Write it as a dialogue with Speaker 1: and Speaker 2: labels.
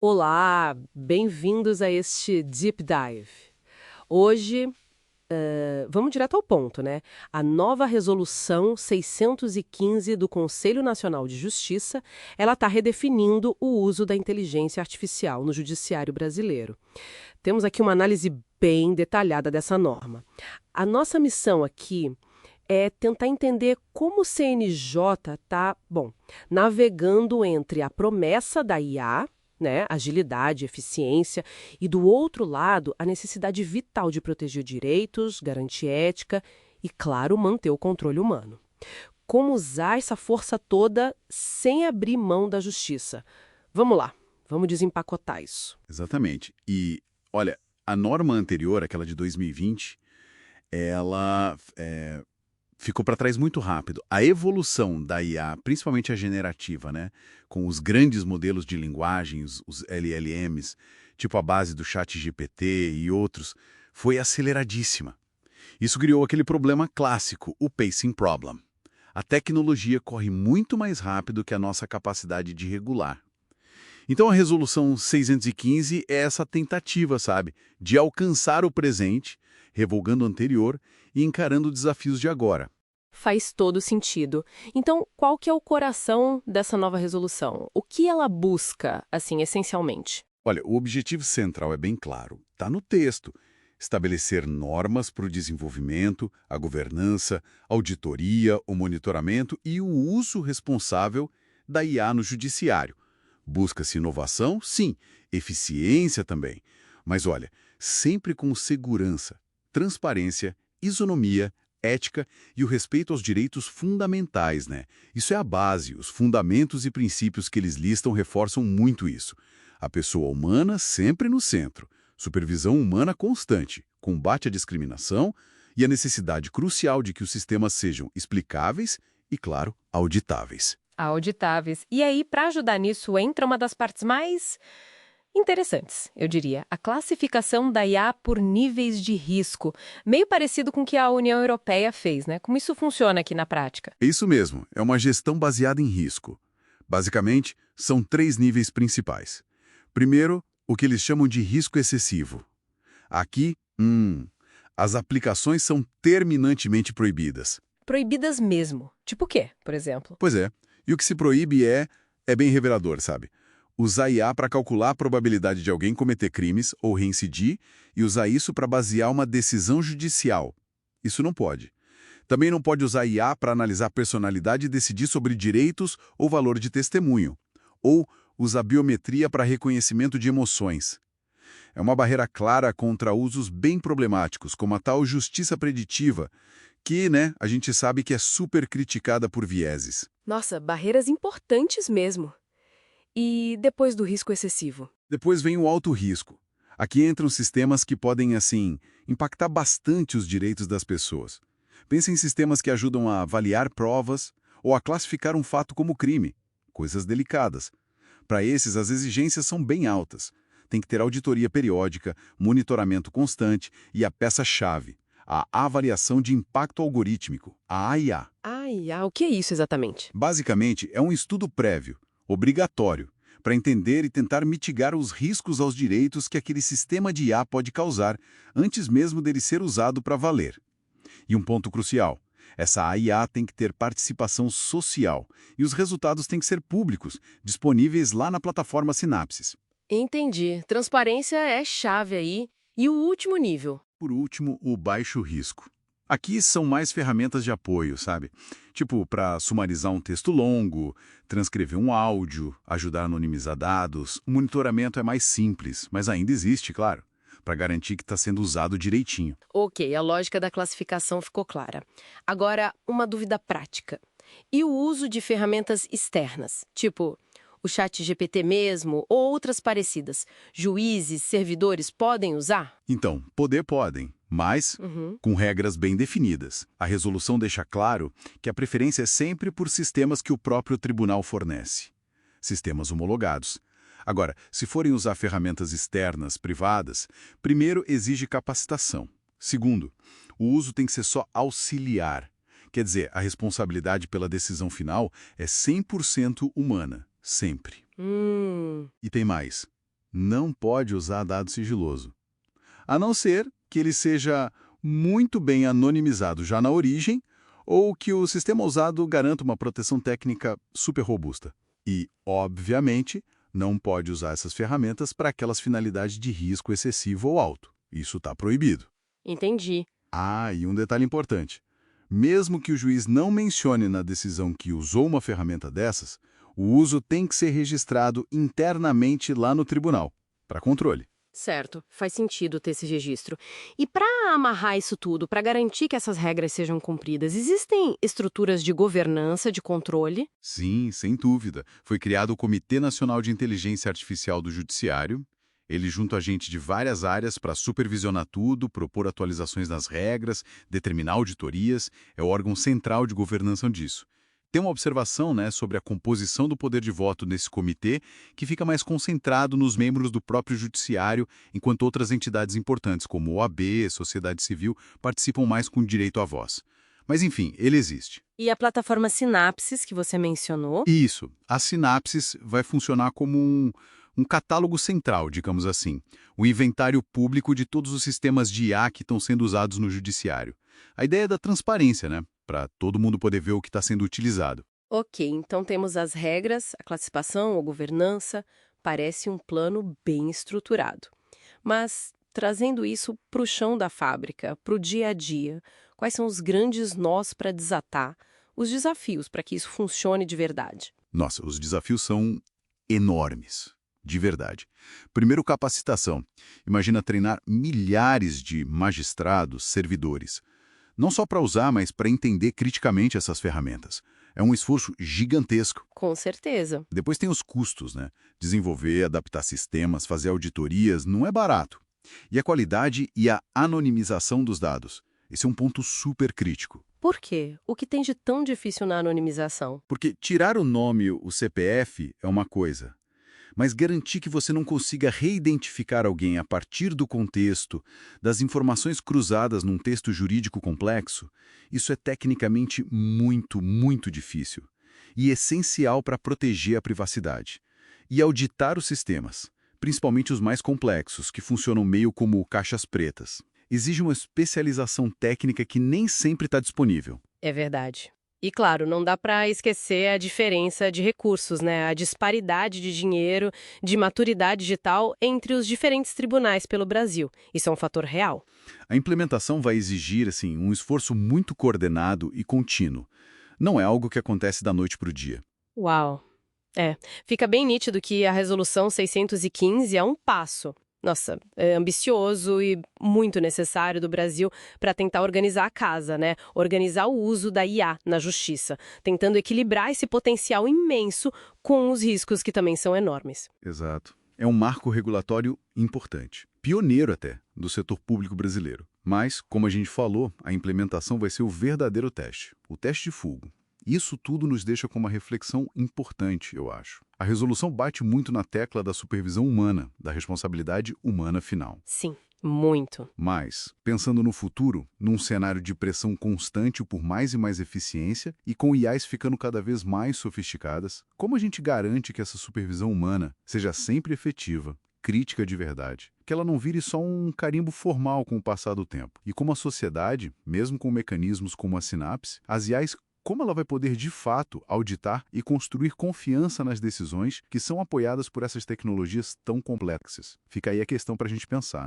Speaker 1: Olá, bem-vindos a este Deep Dive. Hoje, vamos direto ao ponto, né? A nova Resolução 615 do Conselho Nacional de Justiça, ela está redefinindo o uso da inteligência artificial no judiciário brasileiro. Temos aqui uma análise bem detalhada dessa norma. A nossa missão aqui é tentar entender como o CNJ está, navegando entre a promessa da IA, né, agilidade, eficiência, e do outro lado, a necessidade vital de proteger direitos, garantir ética e, claro, manter o controle humano. Como usar essa força toda sem abrir mão da justiça? Vamos lá, vamos desempacotar isso.
Speaker 2: Exatamente. E, olha, a norma anterior, aquela de 2020, ela ficou para trás muito rápido. A evolução da IA, principalmente a generativa, né, com os grandes modelos de linguagem, os LLMs, tipo a base do ChatGPT e outros, foi aceleradíssima. Isso criou aquele problema clássico, o pacing problem. A tecnologia corre muito mais rápido que a nossa capacidade de regular. Então a resolução 615 é essa tentativa, sabe, de alcançar o presente, revogando o anterior e encarando desafios de agora.
Speaker 1: Faz todo sentido. Então, qual que é o coração dessa nova resolução? O que ela busca, assim, essencialmente?
Speaker 2: Olha, o objetivo central é bem claro, está no texto. Estabelecer normas para o desenvolvimento, a governança, auditoria, o monitoramento e o uso responsável da IA no judiciário. Busca-se inovação? Sim. Eficiência também. Mas olha, sempre com segurança, transparência, isonomia, ética e o respeito aos direitos fundamentais, né? Isso é a base, os fundamentos e princípios que eles listam reforçam muito isso. A pessoa humana sempre no centro, supervisão humana constante, combate à discriminação e a necessidade crucial de que os sistemas sejam explicáveis e, claro, auditáveis.
Speaker 1: Auditáveis. E aí, para ajudar nisso, entra uma das partes mais interessantes, eu diria, a classificação da IA por níveis de risco, meio parecido com o que a União Europeia fez, né? Como isso funciona aqui na prática?
Speaker 2: É isso mesmo, é uma gestão baseada em risco. Basicamente, são 3 níveis principais. Primeiro, o que eles chamam de risco excessivo. Aqui, as aplicações são terminantemente proibidas.
Speaker 1: Proibidas mesmo. Tipo o quê, por exemplo?
Speaker 2: Pois é, e o que se proíbe é bem revelador, sabe? Usar IA para calcular a probabilidade de alguém cometer crimes ou reincidir e usar isso para basear uma decisão judicial. Isso não pode. Também não pode usar IA para analisar personalidade e decidir sobre direitos ou valor de testemunho. Ou usar biometria para reconhecimento de emoções. É uma barreira clara contra usos bem problemáticos, como a tal justiça preditiva, que, né, a gente sabe que é super criticada por vieses.
Speaker 1: Nossa, barreiras importantes mesmo. E depois do risco excessivo?
Speaker 2: Depois vem o alto risco. Aqui entram sistemas que podem, assim, impactar bastante os direitos das pessoas. Pense em sistemas que ajudam a avaliar provas ou a classificar um fato como crime, coisas delicadas. Para esses, as exigências são bem altas. Tem que ter auditoria periódica, monitoramento constante e a peça-chave, a avaliação de impacto algorítmico, a AIA.
Speaker 1: Ai, o que é isso exatamente?
Speaker 2: Basicamente, é um estudo prévio, obrigatório, para entender e tentar mitigar os riscos aos direitos que aquele sistema de IA pode causar antes mesmo dele ser usado para valer. E um ponto crucial, essa IA tem que ter participação social e os resultados têm que ser públicos, disponíveis lá na plataforma Sinapses.
Speaker 1: Entendi. Transparência é chave aí. E o último nível?
Speaker 2: Por último, o baixo risco. Aqui são mais ferramentas de apoio, sabe? Tipo, para sumarizar um texto longo, transcrever um áudio, ajudar a anonimizar dados. O monitoramento é mais simples, mas ainda existe, claro, para garantir que está sendo usado direitinho.
Speaker 1: Ok, a lógica da classificação ficou clara. Agora, uma dúvida prática. E o uso de ferramentas externas, tipo o ChatGPT mesmo ou outras parecidas, juízes, servidores podem usar?
Speaker 2: Então, poder podem, mas
Speaker 1: Uhum.
Speaker 2: com regras bem definidas. A resolução deixa claro que a preferência é sempre por sistemas que o próprio tribunal fornece. Sistemas homologados. Agora, se forem usar ferramentas externas, privadas, primeiro exige capacitação. Segundo, o uso tem que ser só auxiliar. Quer dizer, a responsabilidade pela decisão final é 100% humana, sempre.
Speaker 1: Hum.
Speaker 2: E tem mais. não pode usar dado sigiloso. A não ser que ele seja muito bem anonimizado já na origem ou que o sistema usado garanta uma proteção técnica super robusta. E, obviamente, não pode usar essas ferramentas para aquelas finalidades de risco excessivo ou alto. Isso está proibido.
Speaker 1: Entendi.
Speaker 2: Ah, e um detalhe importante. Mesmo que o juiz não mencione na decisão que usou uma ferramenta dessas, o uso tem que ser registrado internamente lá no tribunal, para controle.
Speaker 1: Certo, faz sentido ter esse registro. E para amarrar isso tudo, para garantir que essas regras sejam cumpridas, existem estruturas de governança, de controle?
Speaker 2: Sim, sem dúvida. Foi criado o Comitê Nacional de Inteligência Artificial do Judiciário. Ele junta a gente de várias áreas para supervisionar tudo, propor atualizações nas regras, determinar auditorias, é o órgão central de governança disso. Tem uma observação, né, sobre a composição do poder de voto nesse comitê, que fica mais concentrado nos membros do próprio judiciário, enquanto outras entidades importantes, como OAB, sociedade civil, participam mais com direito à voz. Mas enfim, ele existe.
Speaker 1: E a plataforma Sinapses, que você mencionou?
Speaker 2: Isso, a Sinapses vai funcionar como um catálogo central, digamos assim, o inventário público de todos os sistemas de IA que estão sendo usados no judiciário. A ideia é da transparência, né? Para todo mundo poder ver o que está sendo utilizado.
Speaker 1: Ok, então temos as regras, a classificação, a governança. Parece um plano bem estruturado. Mas, trazendo isso para o chão da fábrica, para o dia a dia, quais são os grandes nós para desatar, os desafios para que isso funcione de verdade?
Speaker 2: Nossa, os desafios são enormes, de verdade. Primeiro, capacitação. Imagina treinar milhares de magistrados, servidores. Não só para usar, mas para entender criticamente essas ferramentas. É um esforço gigantesco.
Speaker 1: Com certeza.
Speaker 2: Depois tem os custos, né? Desenvolver, adaptar sistemas, fazer auditorias, não é barato. E a qualidade e a anonimização dos dados. Esse é um ponto super crítico.
Speaker 1: Por quê? O que tem de tão difícil na anonimização?
Speaker 2: Porque tirar o nome, o CPF, é uma coisa. Mas garantir que você não consiga reidentificar alguém a partir do contexto, das informações cruzadas num texto jurídico complexo, isso é tecnicamente muito, muito difícil. E essencial para proteger a privacidade. E auditar os sistemas, principalmente os mais complexos, que funcionam meio como caixas pretas, exige uma especialização técnica que nem sempre está disponível.
Speaker 1: É verdade. E claro, não dá para esquecer a diferença de recursos, né? A disparidade de dinheiro, de maturidade digital entre os diferentes tribunais pelo Brasil. Isso é um fator real.
Speaker 2: A implementação vai exigir, assim, um esforço muito coordenado e contínuo. Não é algo que acontece da noite para o dia.
Speaker 1: Uau! Fica bem nítido que a Resolução 615 é um passo. Nossa, é ambicioso e muito necessário do Brasil para tentar organizar a casa, né? Organizar o uso da IA na justiça, tentando equilibrar esse potencial imenso com os riscos que também são enormes.
Speaker 2: Exato. É um marco regulatório importante, pioneiro até, do setor público brasileiro. Mas, como a gente falou, a implementação vai ser o verdadeiro teste, o teste de fogo. Isso tudo nos deixa com uma reflexão importante, eu acho. A resolução bate muito na tecla da supervisão humana, da responsabilidade humana final.
Speaker 1: Sim, muito.
Speaker 2: Mas, pensando no futuro, num cenário de pressão constante por mais e mais eficiência e com IAs ficando cada vez mais sofisticadas, como a gente garante que essa supervisão humana seja sempre efetiva, crítica de verdade, que ela não vire só um carimbo formal com o passar do tempo? E como a sociedade, mesmo com mecanismos como a Sinapse, as IAs, como ela vai poder, de fato, auditar e construir confiança nas decisões que são apoiadas por essas tecnologias tão complexas? Fica aí a questão para a gente pensar.